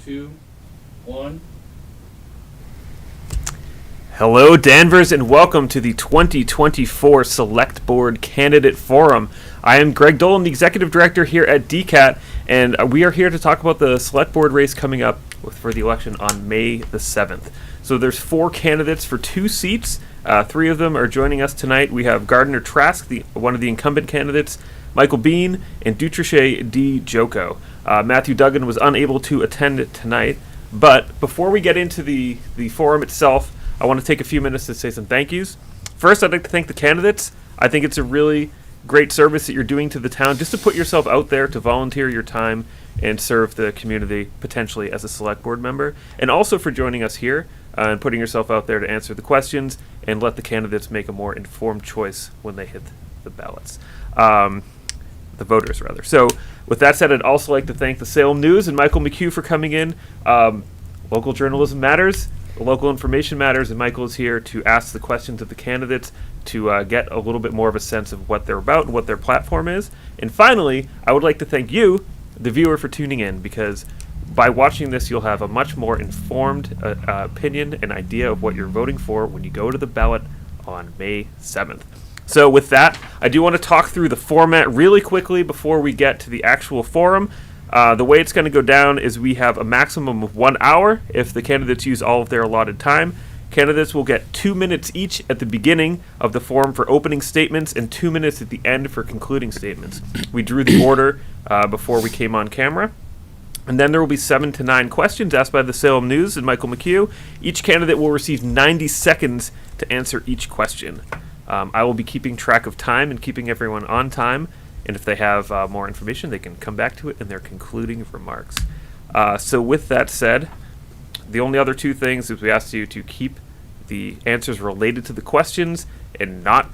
2, 1. Hello, Danvers, and welcome to the 2024 Select Board Candidate Forum. I am Greg Dolan, the Executive Director here at DCAT, and we are here to talk about the Select Board race coming up for the election on May the 7th. So there's 4 candidates for 2 seats. 3 of them are joining us tonight. We have Gardner Trask, one of the incumbent candidates, Michael Bean, and Dutriche D. Joko. Matthew Duggan was unable to attend tonight, but before we get into the forum itself, I want to take a few minutes to say some thank yous. First, I'd like to thank the candidates. I think it's a really great service that you're doing to the town, just to put yourself out there, to volunteer your time and serve the community potentially as a select board member, and also for joining us here and putting yourself out there to answer the questions and let the candidates make a more informed choice when they hit the ballots. The voters, rather. So with that said, I'd also like to thank the Salem News and Michael McHugh for coming in. Local journalism matters. Local information matters, and Michael is here to ask the questions of the candidates to get a little bit more of a sense of what they're about and what their platform is. And finally, I would like to thank you, the viewer, for tuning in, because by watching this, you'll have a much more informed opinion and idea of what you're voting for when you go to the ballot on May 7th. So with that, I do want to talk through the format really quickly before we get to the actual forum. The way it's going to go down is we have a maximum of 1 hour if the candidates use all of their allotted time. Candidates will get 2 minutes each at the beginning of the forum for opening statements and 2 minutes at the end for concluding statements. We drew the order before we came on camera. And then there will be 7 to 9 questions asked by the Salem News and Michael McHugh. Each candidate will receive 90 seconds to answer each question. I will be keeping track of time and keeping everyone on time. And if they have more information, they can come back to it in their concluding remarks. So with that said, the only other 2 things is we ask you to keep the answers related to the questions and not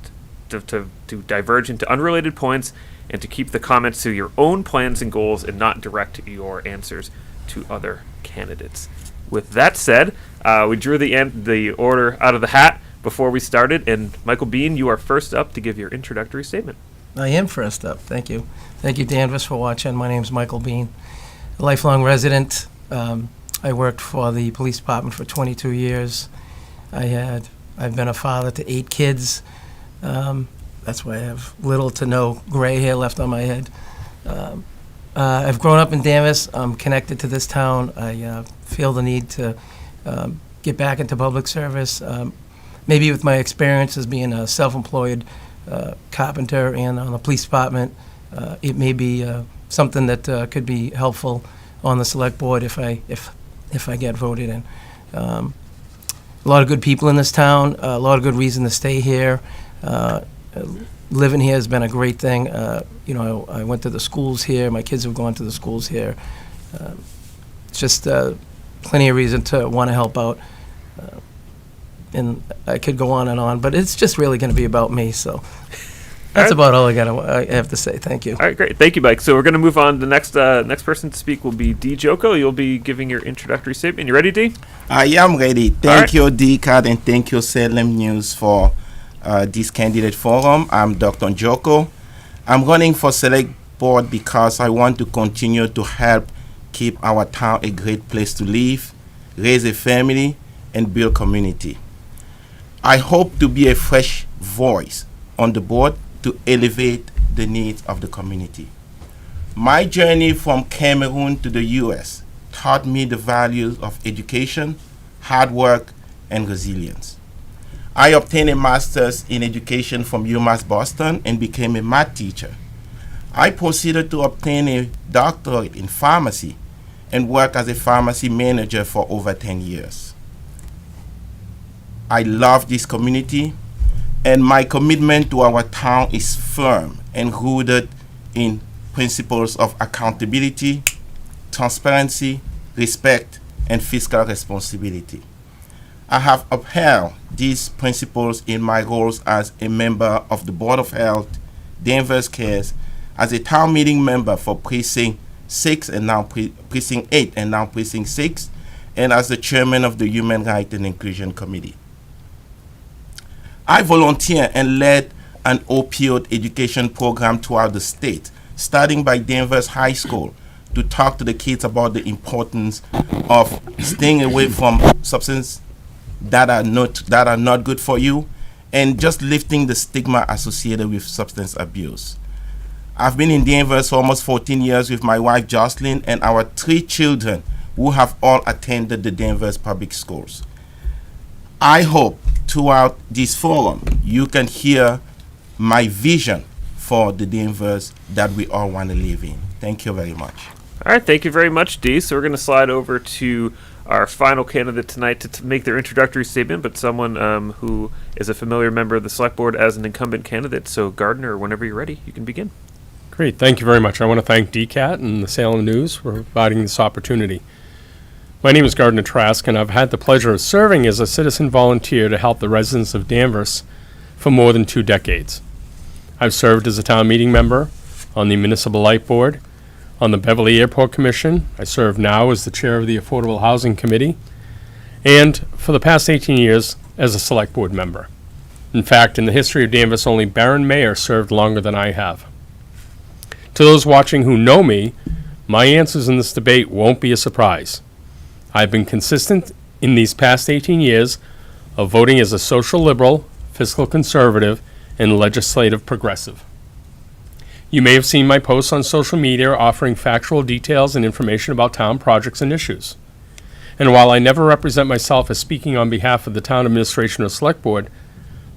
to diverge into unrelated points, and to keep the comments to your own plans and goals and not direct your answers to other candidates. With that said, we drew the order out of the hat before we started, and Michael Bean, you are first up to give your introductory statement. I am first up. Thank you. Thank you, Danvers, for watching. My name's Michael Bean, a lifelong resident. I worked for the police department for 22 years. I've been a father to 8 kids. That's why I have little to no gray hair left on my head. I've grown up in Danvers. I'm connected to this town. I feel the need to get back into public service. Maybe with my experience as being a self-employed carpenter and on the police department, it may be something that could be helpful on the select board if I get voted in. A lot of good people in this town, a lot of good reason to stay here. Living here has been a great thing. I went to the schools here. My kids have gone to the schools here. It's just plenty of reason to want to help out. And I could go on, but it's just really going to be about me. So that's about all I have to say. Thank you. All right, great. Thank you, Mike. So we're going to move on. The next person to speak will be D. Joko. You'll be giving your introductory statement. You ready, D? I am ready. Thank you, DCAT, and thank you, Salem News, for this candidate forum. I'm Dr. Joko. I'm running for Select Board because I want to continue to help keep our town a great place to live, raise a family, and build community. I hope to be a fresh voice on the board to elevate the needs of the community. My journey from Cameroon to the U.S. taught me the values of education, hard work, and resilience. I obtained a master's in education from UMass Boston and became a math teacher. I proceeded to obtain a doctorate in pharmacy and work as a pharmacy manager for over 10 years. I love this community, and my commitment to our town is firm and rooted in principles of accountability, transparency, respect, and fiscal responsibility. I have upheld these principles in my roles as a member of the Board of Health, Danvers Cares, as a town meeting member for Precinct 6 and now Precinct 8 and now Precinct 6, and as the chairman of the Human Rights and Inclusion Committee. I volunteer and led an opioid education program throughout the state, starting by Danvers High School to talk to the kids about the importance of staying away from substances that are not good for you, and just lifting the stigma associated with substance abuse. I've been in Danvers for almost 14 years with my wife Jocelyn and our 3 children who have all attended the Danvers public schools. I hope throughout this forum you can hear my vision for the Danvers that we all want to live in. Thank you very much. All right, thank you very much, Dee. So we're going to slide over to our final candidate tonight to make their introductory statement, but someone who is a familiar member of the Select Board as an incumbent candidate. So Gardner, whenever you're ready, you can begin. Great, thank you very much. I want to thank DCAT and the Salem News for providing this opportunity. My name is Gardner Trask, and I've had the pleasure of serving as a citizen volunteer to help the residents of Danvers for more than 2 decades. I've served as a town meeting member, on the Municipal Light Board, on the Beverly Airport Commission. I serve now as the chair of the Affordable Housing Committee, and for the past 18 years as a Select Board member. In fact, in the history of Danvers, only Baron Mayer served longer than I have. To those watching who know me, my answers in this debate won't be a surprise. I've been consistent in these past 18 years of voting as a social liberal, fiscal conservative, and legislative progressive. You may have seen my posts on social media offering factual details and information about town projects and issues. And while I never represent myself as speaking on behalf of the town administration or select board,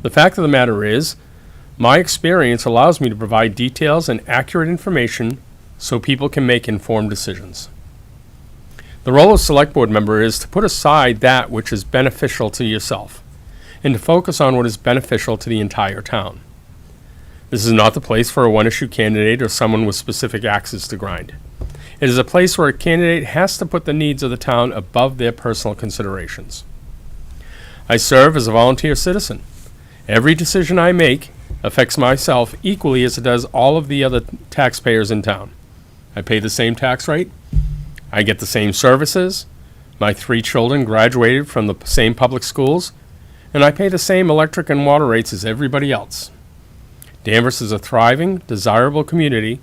the fact of the matter is, my experience allows me to provide details and accurate information so people can make informed decisions. The role of select board member is to put aside that which is beneficial to yourself and to focus on what is beneficial to the entire town. This is not the place for a one-issue candidate or someone with specific axes to grind. It is a place where a candidate has to put the needs of the town above their personal considerations. I serve as a volunteer citizen. Every decision I make affects myself equally as it does all of the other taxpayers in town. I pay the same tax rate. I get the same services. My 3 children graduated from the same public schools, and I pay the same electric and water rates as everybody else. Danvers is a thriving, desirable community,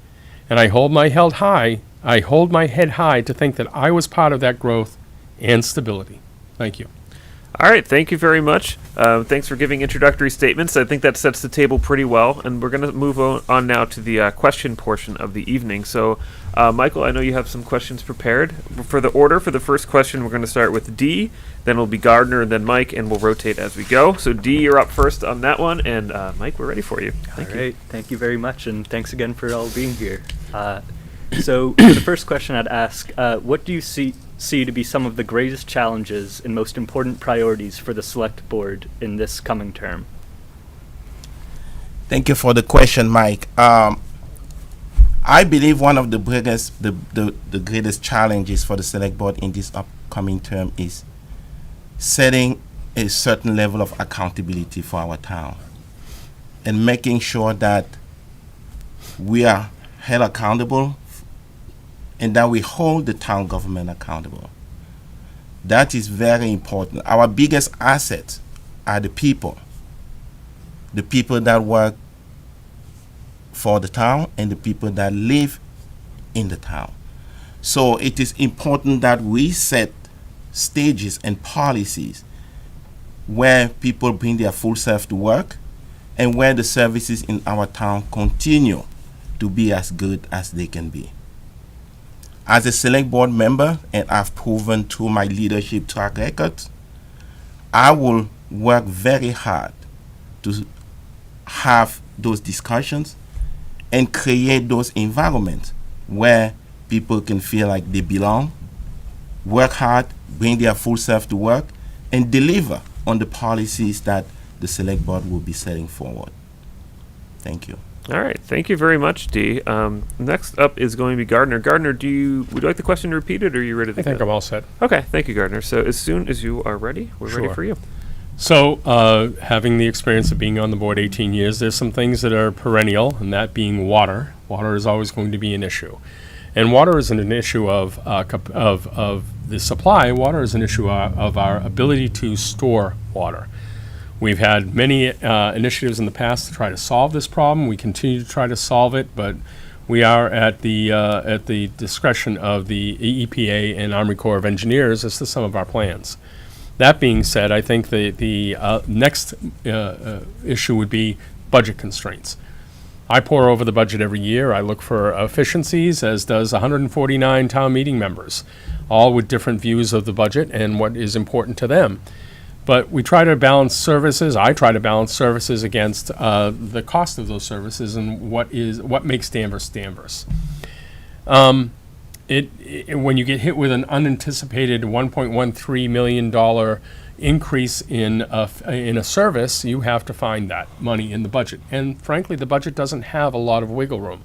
and I hold my head high to think that I was part of that growth and stability. Thank you. All right, thank you very much. Thanks for giving introductory statements. I think that sets the table pretty well, and we're going to move on now to the question portion of the evening. So, Michael, I know you have some questions prepared. For the order, for the first question, we're going to start with Dee, then it'll be Gardner, and then Mike, and we'll rotate as we go. So, Dee, you're up first on that one, and Mike, we're ready for you. Thank you. Thank you very much, and thanks again for all being here. So, for the first question I'd ask, what do you see to be some of the greatest challenges and most important priorities for the Select Board in this coming term? Thank you for the question, Mike. I believe one of the greatest challenges for the Select Board in this upcoming term is setting a certain level of accountability for our town and making sure that we are held accountable and that we hold the town government accountable. That is very important. Our biggest asset are the people that work for the town and the people that live in the town. So it is important that we set stages and policies where people bring their full self to work and where the services in our town continue to be as good as they can be. As a select board member, and I've proven through my leadership track record, I will work very hard to have those discussions and create those environments where people can feel like they belong, work hard, bring their full self to work, and deliver on the policies that the select board will be setting forward. Thank you. All right, thank you very much, Dee. Next up is going to be Gardner. Gardner, would you like the question repeated, or are you ready to go? I think I'm all set. Okay, thank you, Gardner. So as soon as you are ready, we're ready Sure. for you. So, having the experience of being on the board 18 years, there's some things that are perennial, and that being water. Water is always going to be an issue. And water isn't an issue of the supply. Water is an issue of our ability to store water. We've had many initiatives in the past to try to solve this problem. We continue to try to solve it, but We are at the discretion of the EPA and Army Corps of Engineers as to some of our plans. That being said, I think the next issue would be budget constraints. I pore over the budget every year. I look for efficiencies, as does 149 town meeting members, all with different views of the budget and what is important to them. But we try to balance services. I try to balance services against the cost of those services and what makes Danvers Danvers. When you get hit with an unanticipated $1.13 million increase in a service, you have to find that money in the budget. And frankly, the budget doesn't have a lot of wiggle room.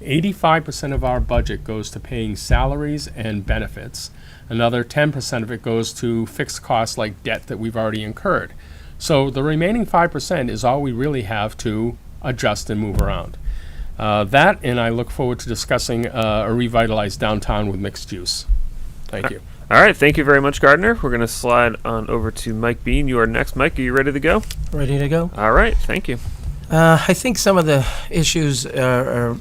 85% of our budget goes to paying salaries and benefits. Another 10% of it goes to fixed costs like debt that we've already incurred. So the remaining 5% is all we really have to adjust and move around. That, and I look forward to discussing a revitalized downtown with mixed use. Thank you. All right, thank you very much, Gardner. We're going to slide on over to Mike Bean. You are next. Mike, are you ready to go? Ready to go? All right, thank you. I think some of the issues are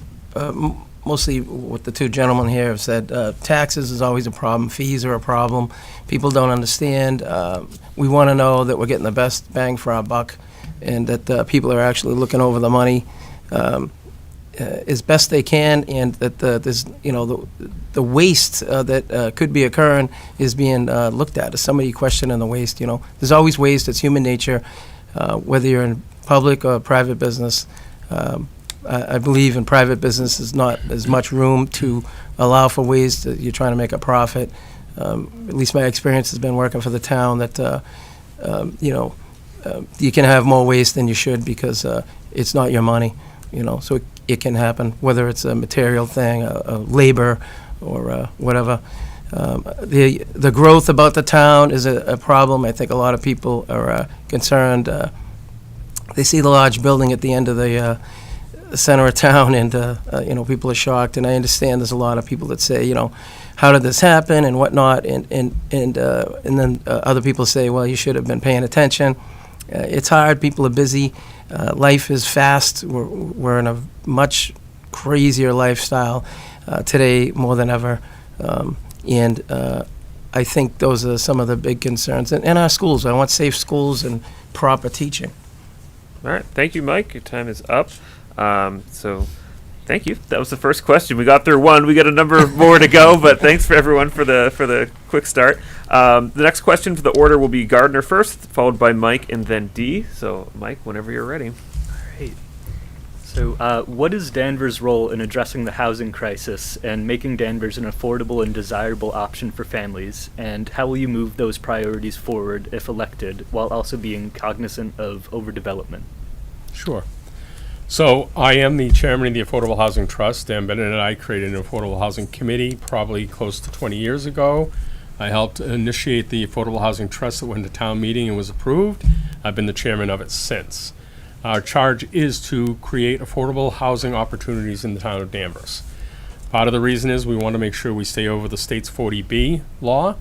mostly what the two gentlemen here have said. Taxes is always a problem. Fees are a problem. People don't understand. We want to know that we're getting the best bang for our buck, and that people are actually looking over the money as best they can, and that there's the waste that could be occurring is being looked at. Is somebody questioning the waste? There's always waste. It's human nature, whether you're in public or private business. I believe in private business is not as much room to allow for waste. You're trying to make a profit. At least my experience has been working for the town that you can have more waste than you should because it's not your money. So it can happen, whether it's a material thing, a labor, or whatever. The growth about the town is a problem. I think a lot of people are concerned. They see the large building at the end of the center of town, and people are shocked. And I understand there's a lot of people that say, how did this happen and whatnot, and then other people say, well, you should have been paying attention. It's hard. People are busy. Life is fast. We're in a much crazier lifestyle today more than ever, and I think those are some of the big concerns. And our schools. I want safe schools and proper teaching. All right, thank you, Mike. Your time is up. So thank you. That was the first question. We got through one. We got a number more to go, but thanks for everyone for the quick start. The next question for the order will be Gardner first, followed by Mike, and then Dee. So, Mike, whenever you're ready. All right. So, what is Danvers' role in addressing the housing crisis and making Danvers an affordable and desirable option for families? And how will you move those priorities forward if elected, while also being cognizant of overdevelopment? Sure. So I am the chairman of the Affordable Housing Trust. Dan Bennett and I created an Affordable Housing Committee probably close to 20 years ago. I helped initiate the Affordable Housing Trust that went to town meeting and was approved. I've been the chairman of it since. Our charge is to create affordable housing opportunities in the town of Danvers. Part of the reason is we want to make sure we stay over the state's 40B law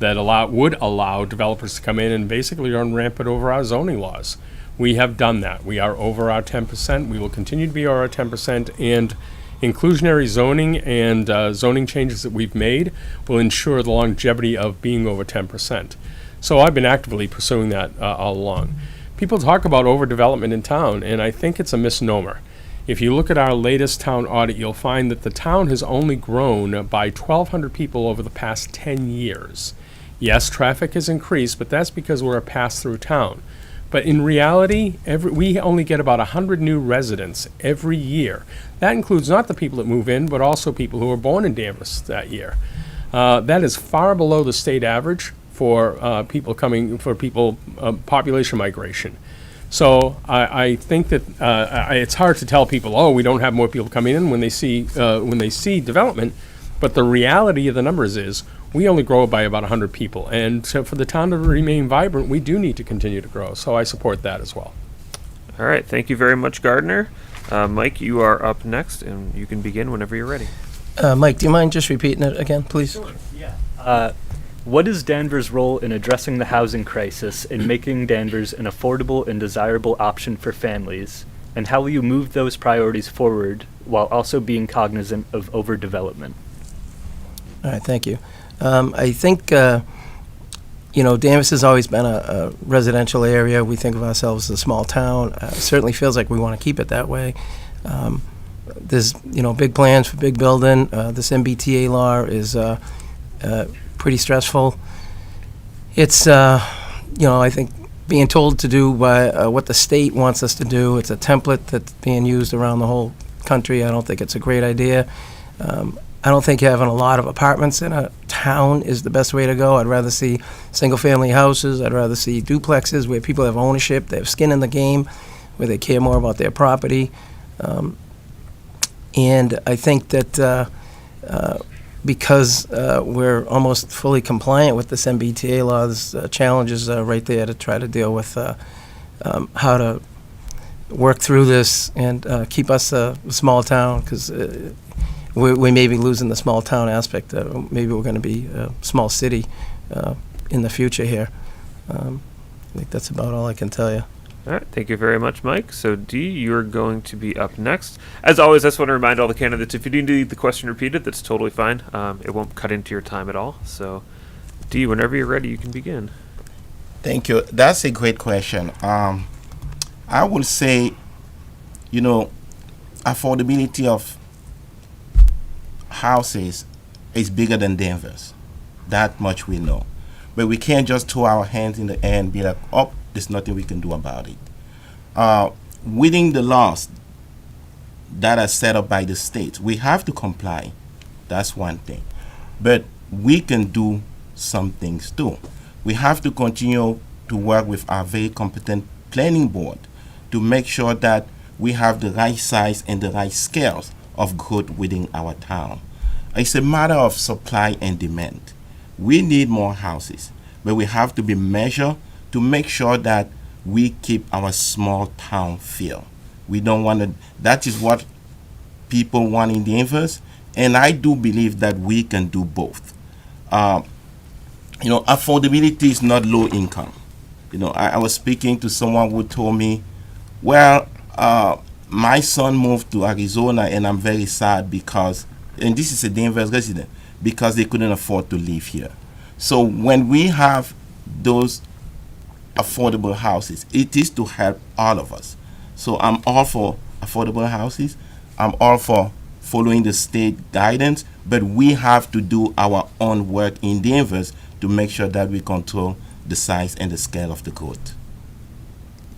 that would allow developers to come in and basically run rampant over our zoning laws. We have done that. We are over our 10%. We will continue to be over our 10%, and inclusionary zoning and zoning changes that we've made will ensure the longevity of being over 10%. So I've been actively pursuing that all along. People talk about overdevelopment in town, and I think it's a misnomer. If you look at our latest town audit, you'll find that the town has only grown by 1,200 people over the past 10 years. Yes, traffic has increased, but that's because we're a pass-through town. But in reality, we only get about 100 new residents every year. That includes not the people that move in, but also people who were born in Danvers that year. That is far below the state average for population migration. So I think that it's hard to tell people, oh, we don't have more people coming in when they see development. But the reality of the numbers is we only grow by about 100 people. And so for the town to remain vibrant, we do need to continue to grow. So I support that as well. All right. Thank you very much, Gardner. Mike, you are up next, and you can begin whenever you're ready. Mike, do you mind just repeating it again, please? Sure, yeah. What is Danvers' role in addressing the housing crisis and making Danvers an affordable and desirable option for families? And how will you move those priorities forward while also being cognizant of overdevelopment? All right, thank you. I think, Danvers has always been a residential area. We think of ourselves as a small town. It certainly feels like we want to keep it that way. There's, big plans for big building. This MBTA law is pretty stressful. It's, I think being told to do by what the state wants us to do. It's a template that's being used around the whole country. I don't think it's a great idea. I don't think having a lot of apartments in a town is the best way to go. I'd rather see single-family houses. I'd rather see duplexes where people have ownership, they have skin in the game, where they care more about their property. And I think that because we're almost fully compliant with this MBTA law, there's challenges right there to try to deal with how to work through this and keep us a small town, because we may be losing the small town aspect. Maybe we're going to be a small city in the future here. I think that's about all I can tell you. All right, thank you very much, Mike. So, Dee, you're going to be up next. As always, I just want to remind all the candidates, if you do need the question repeated, that's totally fine. It won't cut into your time at all. So, Dee, whenever you're ready, you can begin. Thank you. That's a great question. I would say, affordability of houses is bigger than Denver's. That much we know. But we can't just throw our hands in the air and be like, oh, there's nothing we can do about it. Within the laws that are set up by the state, we have to comply. That's one thing. But we can do some things too. We have to continue to work with our very competent planning board to make sure that we have the right size and the right scales of growth within our town. It's a matter of supply and demand. We need more houses, but we have to be measured to make sure that we keep our small town feel. We don't want to, that is what people want in the inverse, and I do believe that we can do both. Affordability is not low income. I was speaking to someone who told me, well, my son moved to Arizona and I'm very sad because, and this is a Denver resident, because they couldn't afford to live here. So when we have those affordable houses, it is to help all of us. So I'm all for affordable houses. I'm all for following the state guidance, but we have to do our own work in Denver to make sure that we control the size and the scale of the growth.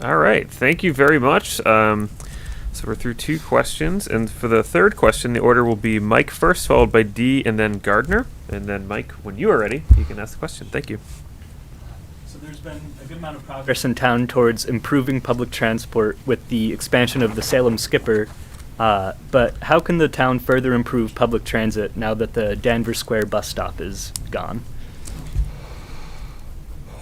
All right, thank you very much. So we're through two questions, and for the third question, the order will be Mike first, followed by Dee, and then Gardner. And then Mike, when you are ready, you can ask the question. Thank you. So there's been a good amount of progress in town towards improving public transport with the expansion of the Salem Skipper. But how can the town further improve public transit now that the Danvers Square bus stop is gone?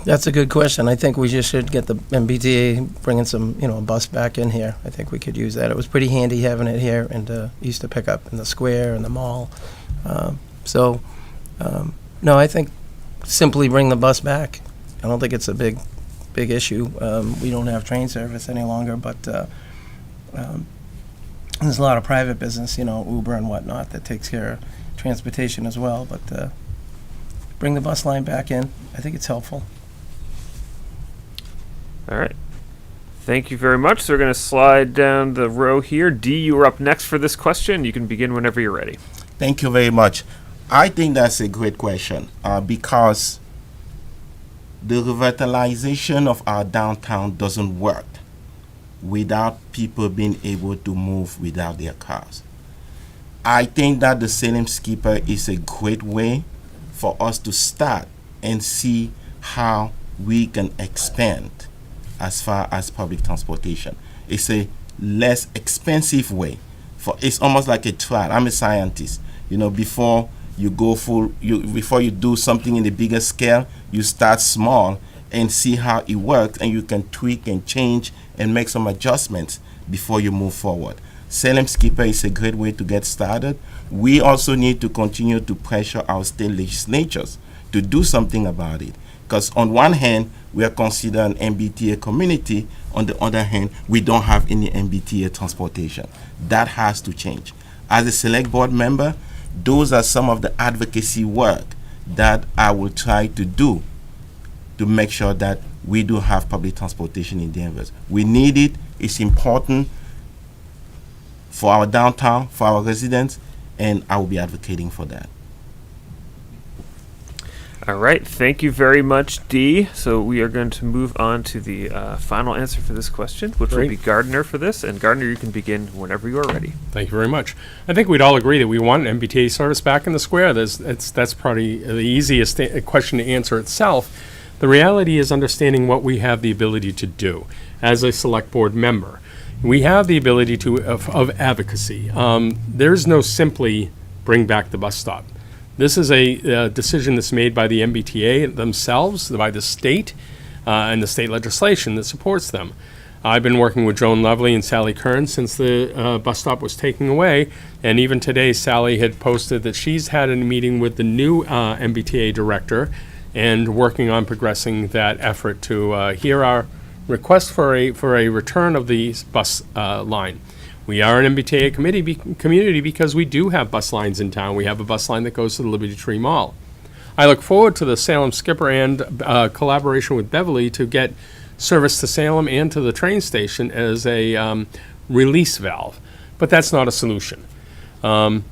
That's a good question. I think we just should get the MBTA bringing some, a bus back in here. I think we could use that. It was pretty handy having it here, and used to pick up in the square and the mall. No, I think simply bring the bus back. I don't think it's a big issue. We don't have train service any longer, but there's a lot of private business, Uber and whatnot, that takes care of transportation as well. But bring the bus line back in. I think it's helpful. All right. Thank you very much. So we're going to slide down the row here. Dee, you are up next for this question. You can begin whenever you're ready. Thank you very much. I think that's a great question because the revitalization of our downtown doesn't work without people being able to move without their cars. I think that the Salem Skipper is a great way for us to start and see how we can expand as far as public transportation. It's a less expensive way. It's almost like a trial. I'm a scientist. Before you go before you do something in the bigger scale, you start small and see how it works, and you can tweak and change and make some adjustments before you move forward. Salem Skipper is a great way to get started. We also need to continue to pressure our state legislatures to do something about it, because on one hand, we are considered an MBTA community. On the other hand, we don't have any MBTA transportation. That has to change. As a select board member, those are some of the advocacy work that I will try to do to make sure that we do have public transportation in Denver. We need it. It's important for our downtown, for our residents, and I will be advocating for that. All right, thank you very much, Dee. So we are going to move on to the final answer for this question, which will Great. be Gardner for this. And Gardner, you can begin whenever you are ready. Thank you very much. I think we'd all agree that we want MBTA service back in the square. That's probably the easiest question to answer itself. The reality is understanding what we have the ability to do as a select board member. We have the ability of advocacy. There's no simply bring back the bus stop. This is a decision that's made by the MBTA themselves, by the state, and the state legislation that supports them. I've been working with Joan Lovely and Sally Kern since the bus stop was taken away, and even today Sally had posted that she's had a meeting with the new MBTA director and working on progressing that effort to hear our request for a return of the bus line. We are an MBTA community because we do have bus lines in town. We have a bus line that goes to the Liberty Tree Mall. I look forward to the Salem Skipper and collaboration with Beverly to get service to Salem and to the train station as a release valve. But that's not a solution. One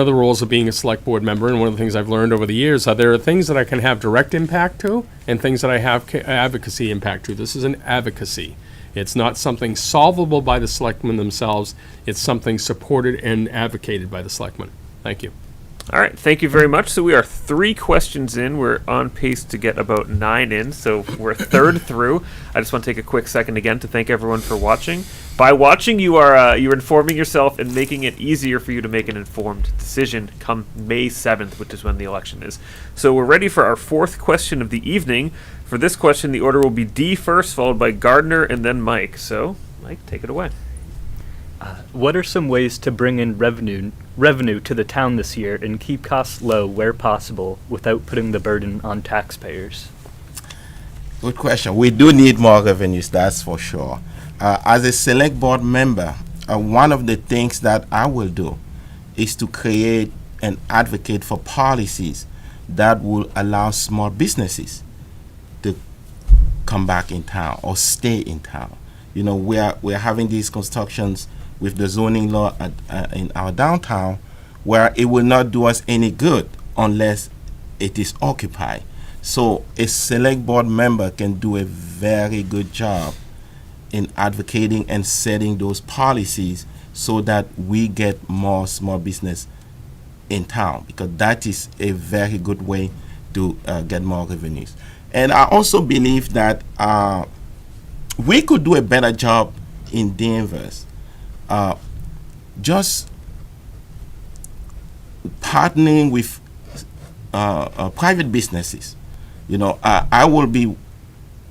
of the roles of being a select board member, and one of the things I've learned over the years, are there are things that I can have direct impact to and things that I have advocacy impact to. This is an advocacy. It's not something solvable by the selectmen themselves. It's something supported and advocated by the selectmen. Thank you. All right, thank you very much. So we are 3 questions in. We're on pace to get about 9 in, so we're a third through. I just want to take a quick second again to thank everyone for watching. By watching, you're informing yourself and making it easier for you to make an informed decision come May 7th, which is when the election is. So we're ready for our 4th question of the evening. For this question, the order will be D first, followed by Gardner, and then Mike. So, Mike, take it away. What are some ways to bring in revenue to the town this year and keep costs low where possible without putting the burden on taxpayers? Good question. We do need more revenues, that's for sure. As a select board member, one of the things that I will do is to create and advocate for policies that will allow small businesses to come back in town or stay in town. You know, we're having these constructions with the zoning law in our downtown where it will not do us any good unless it is occupied. So a select board member can do a very good job in advocating and setting those policies so that we get more small business in town, because that is a very good way to get more revenues. And I also believe that we could do a better job in Denver just partnering with private businesses. You know, I will be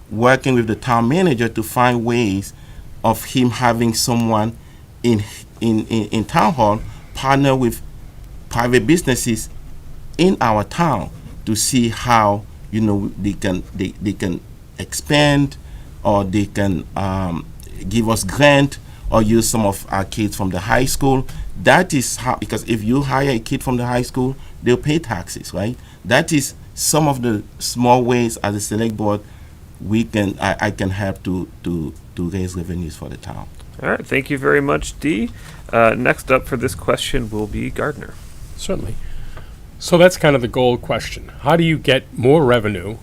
working with the town manager to find ways of him having someone in town hall partner with private businesses in our town to see how, you know, they can expand, or they can give us grant or use some of our kids from the high school. That is how, because if you hire a kid from the high school, they'll pay taxes, right? That is some of the small ways as a select board I can help to raise revenues for the town. All right, thank you very much, Dee. Next up for this question will be Gardner. Certainly. So that's kind of the gold question. How do you get more revenue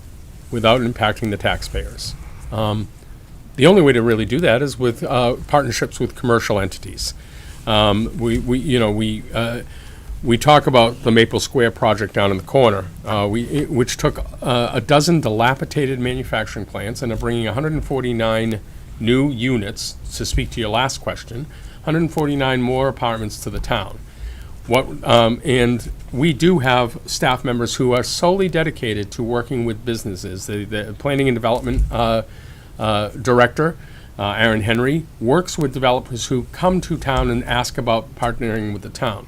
without impacting the taxpayers? The only way to really do that is with partnerships with commercial entities. We talk about the Maple Square project down in the corner, which took a dozen dilapidated manufacturing plants and are bringing 149 new units, to speak to your last question, 149 more apartments to the town. And we do have staff members who are solely dedicated to working with businesses. The planning and development director, Aaron Henry, works with developers who come to town and ask about partnering with the town.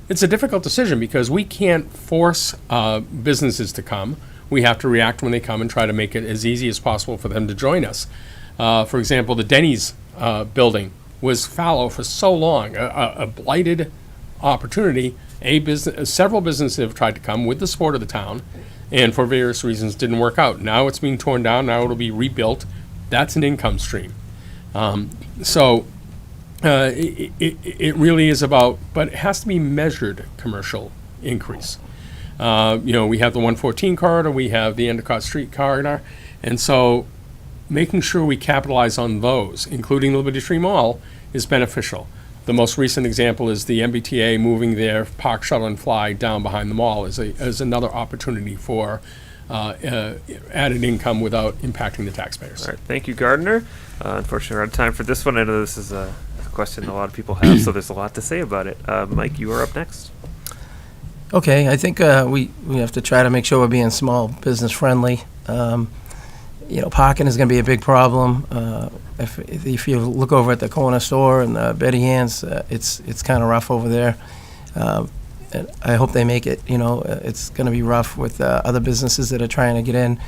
It's a difficult decision because we can't force businesses to come. we have to react when they come and try to make it as easy as possible for them to join us. For example, the Denny's building was fallow for so long, a blighted opportunity. Several businesses have tried to come with the support of the town, and for various reasons didn't work out. Now it's being torn down. Now it'll be rebuilt. That's an income stream. It really is about, but it has to be measured commercial increase. We have the 114 corridor, we have the Endicott Street corridor, and so making sure we capitalize on those, including the Liberty Tree Mall, is beneficial. The most recent example is the MBTA moving their Park Shuttle and Fly down behind the mall as another opportunity for added income without impacting the taxpayers. All right, thank you, Gardner. Unfortunately, we're out of time for this one. I know this is a question a lot of people have, so there's a lot to say about it. Mike, you are up next. Okay, I think we have to try to make sure we're being small business friendly. Parking is going to be a big problem. If you look over at the corner store and Betty Ann's, it's kind of rough over there. And I hope they make it. It's going to be rough with other businesses that are trying to get in.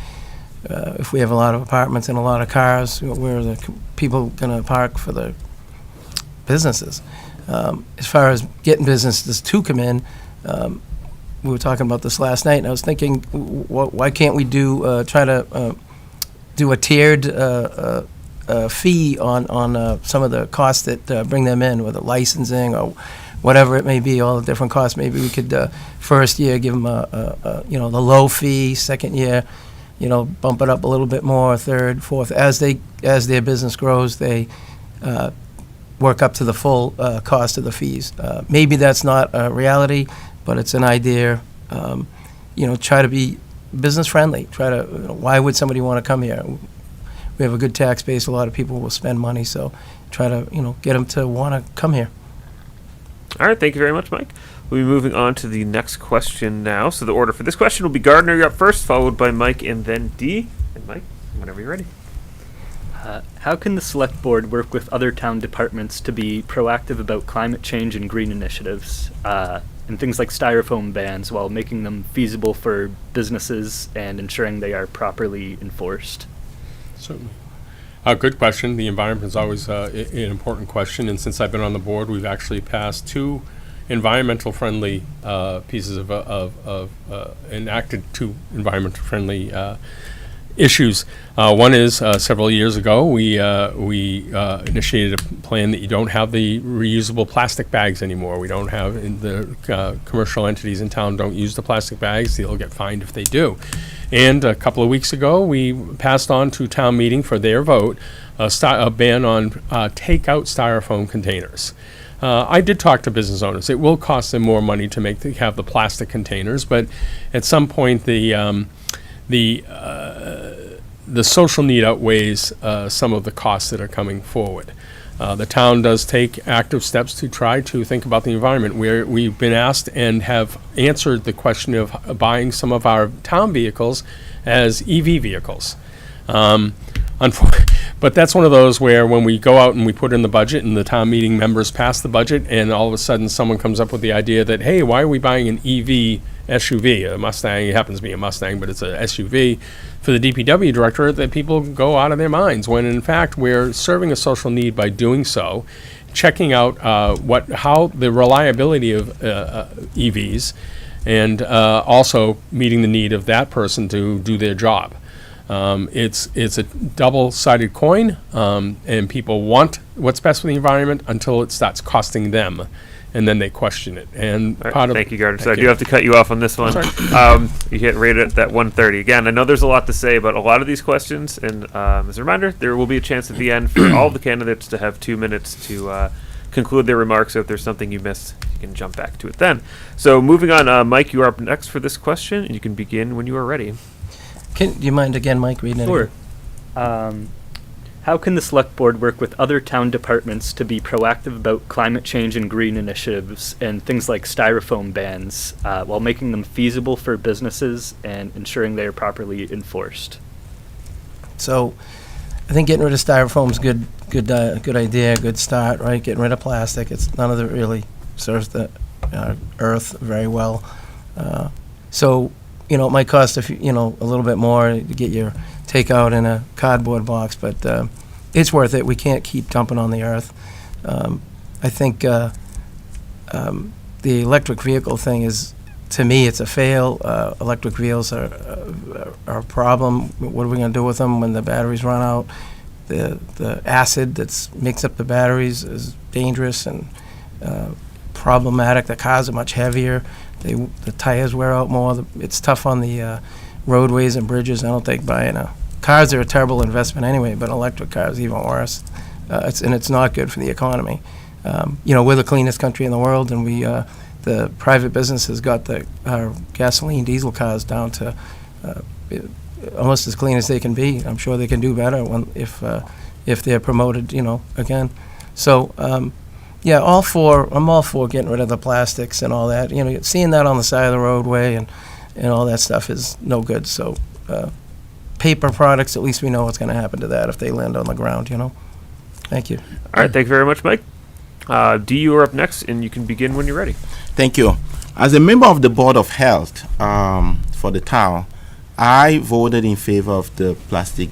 If we have a lot of apartments and a lot of cars, where are the people going to park for the businesses? As far as getting businesses to come in, we were talking about this last night, and I was thinking, why can't we try to do a tiered fee on some of the costs that bring them in, whether licensing or whatever it may be, all the different costs. Maybe we could first year give them the low fee, second year, bump it up a little bit more, third, fourth. As their business grows, they work up to the full cost of the fees. Maybe that's not a reality, but it's an idea. Try to be business friendly. Try to. Why would somebody want to come here? We have a good tax base. A lot of people will spend money, so try to get them to want to come here. All right, thank you very much, Mike. We'll be moving on to the next question now. So the order for this question will be Gardner, you're up first, followed by Mike, and then Dee. And Mike, whenever you're ready. How can the Select Board work with other town departments to be proactive about climate change and green initiatives, and things like styrofoam bans, while making them feasible for businesses and ensuring they are properly enforced? Certainly. Good question. The environment is always an important question, and since I've been on the board, we've actually passed two environmental friendly pieces enacted two environmental friendly issues. One is several years ago we initiated a plan that you don't have the reusable plastic bags anymore. We don't have the commercial entities in town don't use the plastic bags. They'll get fined if they do. And a couple of weeks ago, we passed on to town meeting for their vote a ban on takeout styrofoam containers. I did talk to business owners. It will cost them more money to have the plastic containers, but at some point the social need outweighs some of the costs that are coming forward. The town does take active steps to try to think about the environment. We've been asked and have answered the question of buying some of our town vehicles as EV vehicles. But that's one of those where when we go out and we put in the budget and the town meeting members pass the budget, and all of a sudden someone comes up with the idea that, hey, why are we buying an EV SUV, a Mustang? It happens to be a Mustang, but it's a SUV for the DPW director, that people go out of their minds, when in fact we're serving a social need by doing so, checking out how the reliability of EVs, and also meeting the need of that person to do their job. It's a double-sided coin, and people want what's best for the environment until it starts costing them, and then they question it. And right, thank you, Gardner. So I do have to cut you off on this one. You hit right at that 1:30. Again, I know there's a lot to say about a lot of these questions, and as a reminder, there will be a chance at the end for all the candidates to have 2 minutes to conclude their remarks. So if there's something you missed, you can jump back to it then. So moving on, Mike, you are up next for this question, and you can begin when you are ready. Do you mind again, Mike, reading it? Sure. How can the Select Board work with other town departments to be proactive about climate change and green initiatives and things like styrofoam bans, while making them feasible for businesses and ensuring they are properly enforced? So, I think getting rid of styrofoam is good idea, good start, right? Getting rid of plastic. It's none of it really serves the earth very well. So, it might cost a little bit more to get your takeout in a cardboard box, but it's worth it. We can't keep dumping on the earth. I think the electric vehicle thing is, to me, it's a fail. Electric vehicles are a problem. What are we going to do with them when the batteries run out? The acid that's makes up the batteries is dangerous and problematic. The cars are much heavier. The tires wear out more. It's tough on the roadways and bridges. I don't think cars are a terrible investment anyway, but electric cars even worse. It's not good for the economy. We're the cleanest country in the world, and the private business has got our gasoline diesel cars down to almost as clean as they can be. I'm sure they can do better if they're promoted, again. So, I'm all for getting rid of the plastics and all that. Seeing that on the side of the roadway and all that stuff is no good. So, paper products, at least we know what's going to happen to that if they land on the ground, Thank you. All right, thank you very much, Mike. Dee, you are up next, and you can begin when you're ready. Thank you. As a member of the Board of Health for the town, I voted in favor of the plastic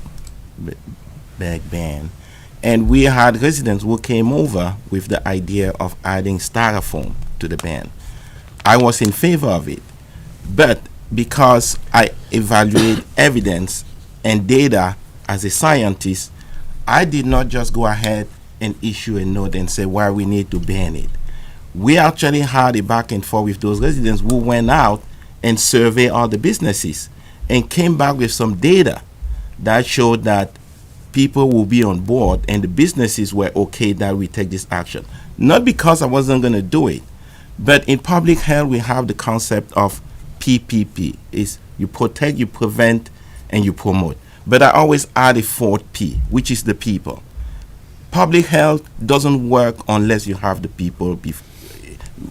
bag ban. And we had residents who came over with the idea of adding styrofoam to the ban. I was in favor of it. But because I evaluate evidence and data as a scientist, I did not just go ahead and issue a note and say why we need to ban it. We actually had a back and forth with those residents who went out and surveyed all the businesses and came back with some data that showed that people will be on board and the businesses were okay that we take this action. Not because I wasn't going to do it, but in public health we have the concept of PPP. Is you protect, you prevent, and you promote. But I always add a fourth P, which is the people. Public health doesn't work unless you have the people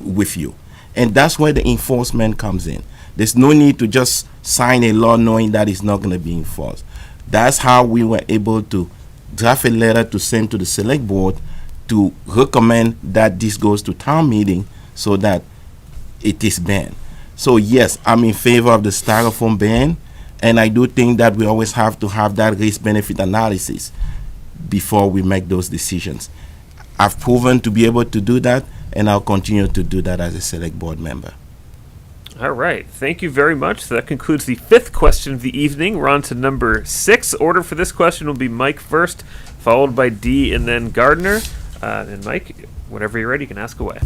with you. And that's where the enforcement comes in. There's no need to just sign a law knowing that it's not going to be enforced. That's how we were able to draft a letter to send to the select board to recommend that this goes to town meeting so that it is banned. So yes, I'm in favor of the styrofoam ban, and I do think that we always have to have that risk-benefit analysis before we make those decisions. I've proven to be able to do that, and I'll continue to do that as a select board member. All right. Thank you very much. So that concludes the fifth question of the evening. We're on to number 6. Order for this question will be Mike first, followed by Dee, and then Gardner. And Mike, whenever you're ready, you can ask away.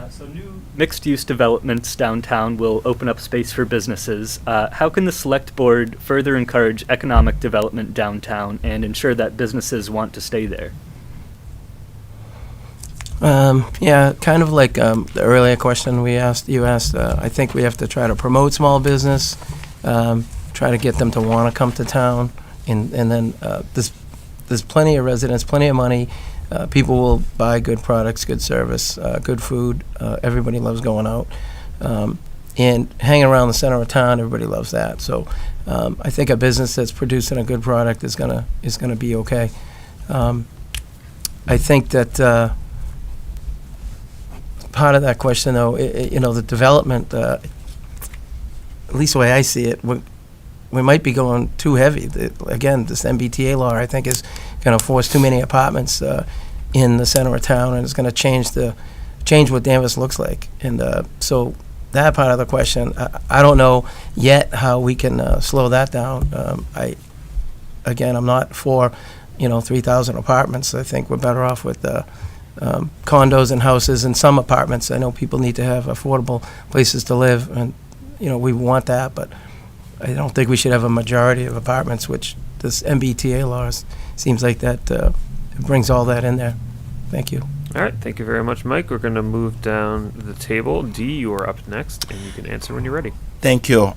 So new mixed-use developments downtown will open up space for businesses. How can the Select Board further encourage economic development downtown and ensure that businesses want to stay there? Kind of like the earlier question you asked, I think we have to try to promote small business, try to get them to want to come to town, and then there's plenty of residents, plenty of money. People will buy good products, good service, good food. Everybody loves going out. And hanging around the center of town, everybody loves that. So I think a business that's producing a good product is gonna be okay. I think that part of that question, though, the development, at least the way I see it, we might be going too heavy. Again, this MBTA law, I think, is going to force too many apartments in the center of town, and it's going to change what Danvers looks like. And so that part of the question, I don't know yet how we can slow that down. I'm not for 3,000 apartments. I think we're better off with condos and houses and some apartments. I know people need to have affordable places to live, and we want that, but I don't think we should have a majority of apartments, which this MBTA law seems like that brings all that in there. Thank you. All right. Thank you very much, Mike. We're going to move down the table. Dee, you are up next, and you can answer when you're ready. Thank you.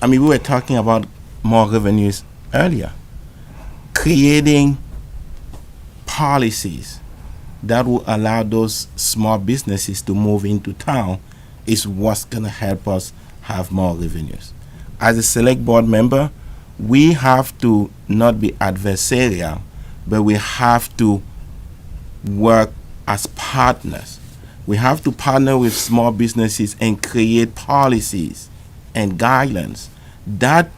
We were talking about more revenues earlier. Creating policies that will allow those small businesses to move into town is what's going to help us have more revenues. As a select board member, we have to not be adversarial, but we have to work as partners. We have to partner with small businesses and create policies and guidelines that